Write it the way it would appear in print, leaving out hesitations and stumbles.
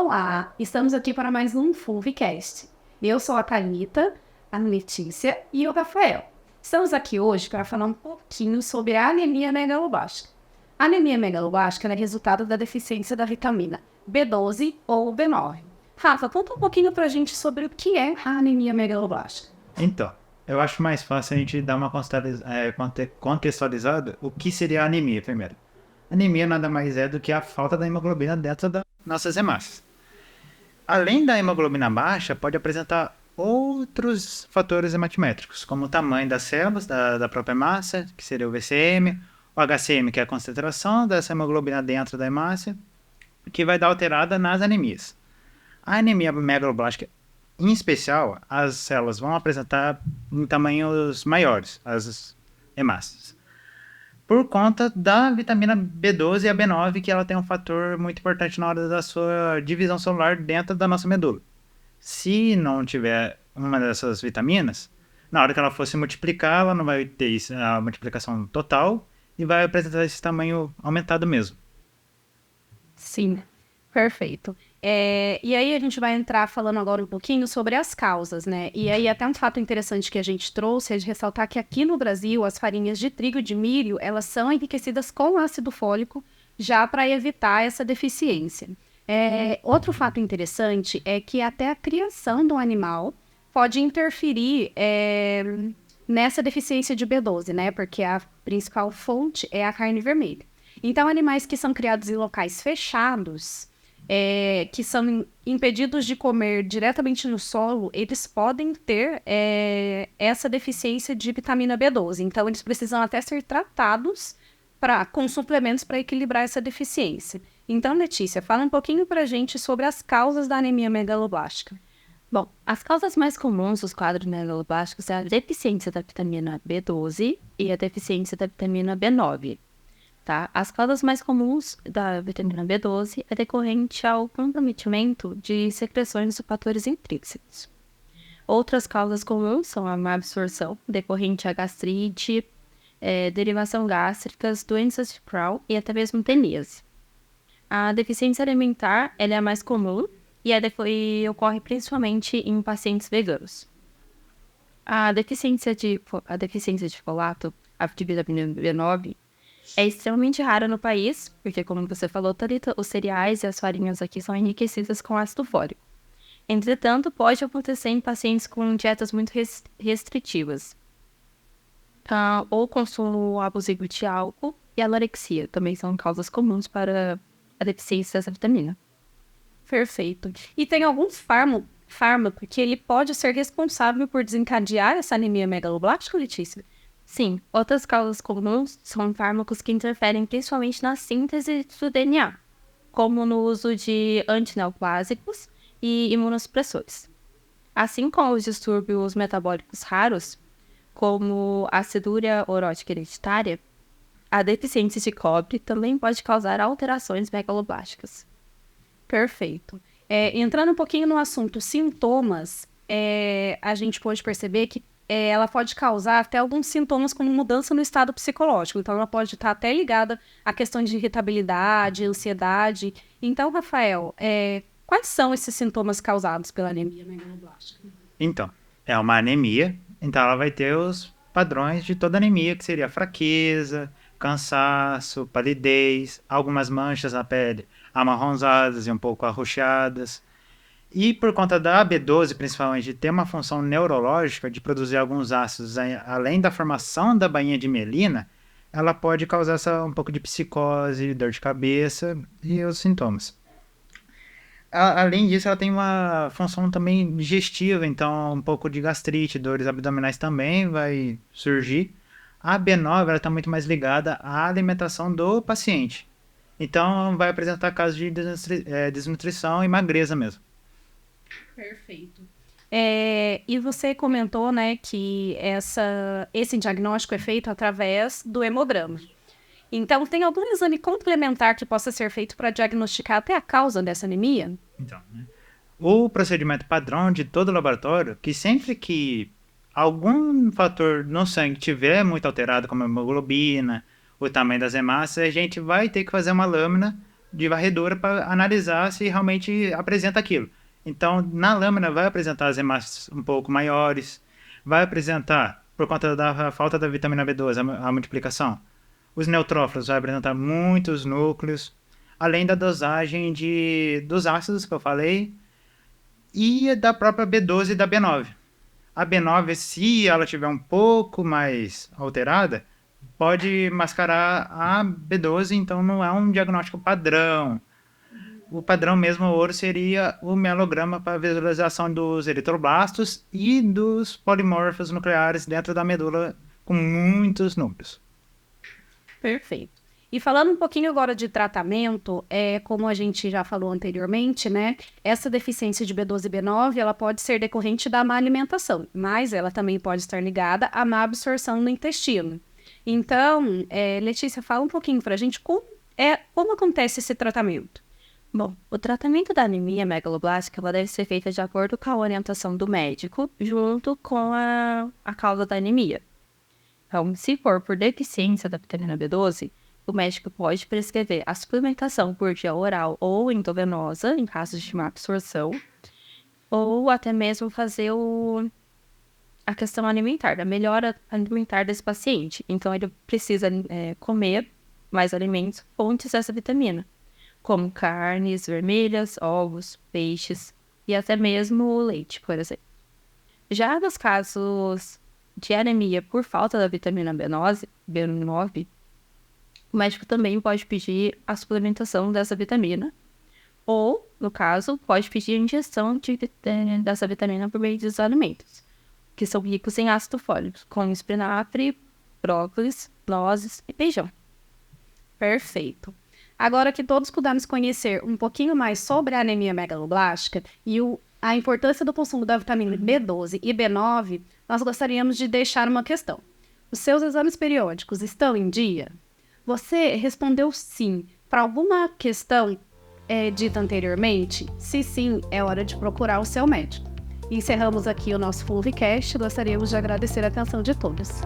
Olá, estamos aqui para mais um FUVCast. Eu sou a Thalita, a Letícia e o Rafael. Estamos aqui hoje para falar um pouquinho sobre a anemia megalobástica. A anemia megalobástica é resultado da deficiência da vitamina B12 ou B9. Rafa, conta um pouquinho para a gente sobre o que é a anemia megalobástica. Então, eu acho mais fácil a gente dar uma contextualizada o que seria a anemia primeiro. Anemia nada mais é do que a falta da hemoglobina dentro das nossas hemácias. Além da hemoglobina baixa, pode apresentar outros fatores hematimétricos, como o tamanho das células da própria hemácia, que seria o VCM, o HCM, que é a concentração dessa hemoglobina dentro da hemácia, que vai dar alterada nas anemias. A anemia megaloblástica, em especial, as células vão apresentar em tamanhos maiores, as hemácias, por conta da vitamina B12 e a B9, que ela tem um fator muito importante na hora da sua divisão celular dentro da nossa medula. Se não tiver uma dessas vitaminas, na hora que ela for se multiplicar, ela não vai ter a multiplicação total e vai apresentar esse tamanho aumentado mesmo. Sim, perfeito. E aí a gente vai entrar falando agora um pouquinho sobre as causas, né? E aí até um fato interessante que a gente trouxe é de ressaltar que aqui no Brasil as farinhas de trigo e de milho, elas são enriquecidas com ácido fólico já para evitar essa deficiência. Outro fato interessante é que até a criação do animal pode interferir nessa deficiência de B12, né? Porque a principal fonte é a carne vermelha. Então, animais que são criados em locais fechados, que são impedidos de comer diretamente no solo, eles podem ter essa deficiência de vitamina B12. Então, eles precisam até ser tratados com suplementos para equilibrar essa deficiência. Então, Letícia, fala um pouquinho para a gente sobre as causas da anemia megaloblástica. Bom, as causas mais comuns dos quadros megaloblásticos é a deficiência da vitamina B12 e a deficiência da vitamina B9. Tá? As causas mais comuns da vitamina B12 é decorrente ao comprometimento de secreções de fatores intrínsecos. Outras causas comuns são a má absorção, decorrente a gastrite, derivação gástricas, doenças de Crohn e até mesmo teníase. A deficiência alimentar ela é a mais comum e ocorre principalmente em pacientes veganos. A deficiência de folato, a de vitamina B9, é extremamente rara no país, porque, como você falou, Thalita, os cereais e as farinhas aqui são enriquecidas com ácido fólico. Entretanto, pode acontecer em pacientes com dietas muito restritivas, ou consumo abusivo de álcool e anorexia, também são causas comuns para a deficiência dessa vitamina. Perfeito. E tem algum fármaco que ele pode ser responsável por desencadear essa anemia megaloblástica, Letícia? Sim, outras causas comuns são fármacos que interferem principalmente na síntese do DNA, como no uso de antineoplásicos e imunossupressores. Assim como os distúrbios metabólicos raros, como a acidúria horótica hereditária, a deficiência de cobre também pode causar alterações megaloblásticas. Perfeito. Entrando um pouquinho no assunto sintomas, a gente pode perceber que ela pode causar até alguns sintomas como mudança no estado psicológico. Então, ela pode estar até ligada a questões de irritabilidade, ansiedade. Então, Rafael, quais são esses sintomas causados pela anemia megaloblástica? Então, é uma anemia, então ela vai ter os padrões de toda anemia, que seria fraqueza, cansaço, palidez, algumas manchas na pele amarronzadas e um pouco arroxeadas. E por conta da B12, principalmente, de ter uma função neurológica de produzir alguns ácidos, além da formação da bainha de mielina, ela pode causar um pouco de psicose, dor de cabeça e os sintomas. Além disso, ela tem uma função também digestiva, então um pouco de gastrite, dores abdominais também vai surgir. A B9 está muito mais ligada à alimentação do paciente. Então vai apresentar casos de desnutrição e magreza mesmo. Perfeito. E você comentou, né, que esse diagnóstico é feito através do hemograma. Então, tem algum exame complementar que possa ser feito para diagnosticar até a causa dessa anemia? Então, né? O procedimento padrão de todo laboratório, que sempre que algum fator no sangue tiver muito alterado, como a hemoglobina, o tamanho das hemácias, a gente vai ter que fazer uma lâmina de varredura para analisar se realmente apresenta aquilo. Então, na lâmina vai apresentar as hemácias um pouco maiores, vai apresentar, por conta da falta da vitamina B12, a multiplicação. Os neutrófilos vai apresentar muitos núcleos, além da dosagem dos ácidos que eu falei, e da própria B12 e da B9. A B9, se ela tiver um pouco mais alterada, pode mascarar a B12, então não é um diagnóstico padrão. O padrão mesmo ouro seria o mielograma para visualização dos eritroblastos e dos polimorfos nucleares dentro da medula com muitos núcleos. Perfeito. E falando um pouquinho agora de tratamento, como a gente já falou anteriormente, né? Essa deficiência de B12 e B9, ela pode ser decorrente da má alimentação, mas ela também pode estar ligada à má absorção no intestino. Então, Letícia, fala um pouquinho pra gente como acontece esse tratamento. Bom, o tratamento da anemia megaloblástica ela deve ser feito de acordo com a orientação do médico, junto com a causa da anemia. Então, se for por deficiência da vitamina B12, o médico pode prescrever a suplementação por via oral ou endovenosa, em caso de má absorção, ou até mesmo fazer a questão alimentar, da melhora alimentar desse paciente. Então, ele precisa comer mais alimentos fontes dessa vitamina, como carnes vermelhas, ovos, peixes e até mesmo leite, por exemplo. Já nos casos de anemia por falta da vitamina B9, o médico também pode pedir a suplementação dessa vitamina, ou, no caso, pode pedir a ingestão dessa vitamina por meio dos alimentos, que são ricos em ácido fólico, como espinafre, brócolis, nozes e feijão. Perfeito. Agora que todos pudermos conhecer um pouquinho mais sobre a anemia megaloblástica e a importância do consumo da vitamina B12 e B9, nós gostaríamos de deixar uma questão. Os seus exames periódicos estão em dia? Você respondeu sim para alguma questão dita anteriormente? Se sim, é hora de procurar o seu médico. Encerramos aqui o nosso Fulvicast. Gostaríamos de agradecer a atenção de todos.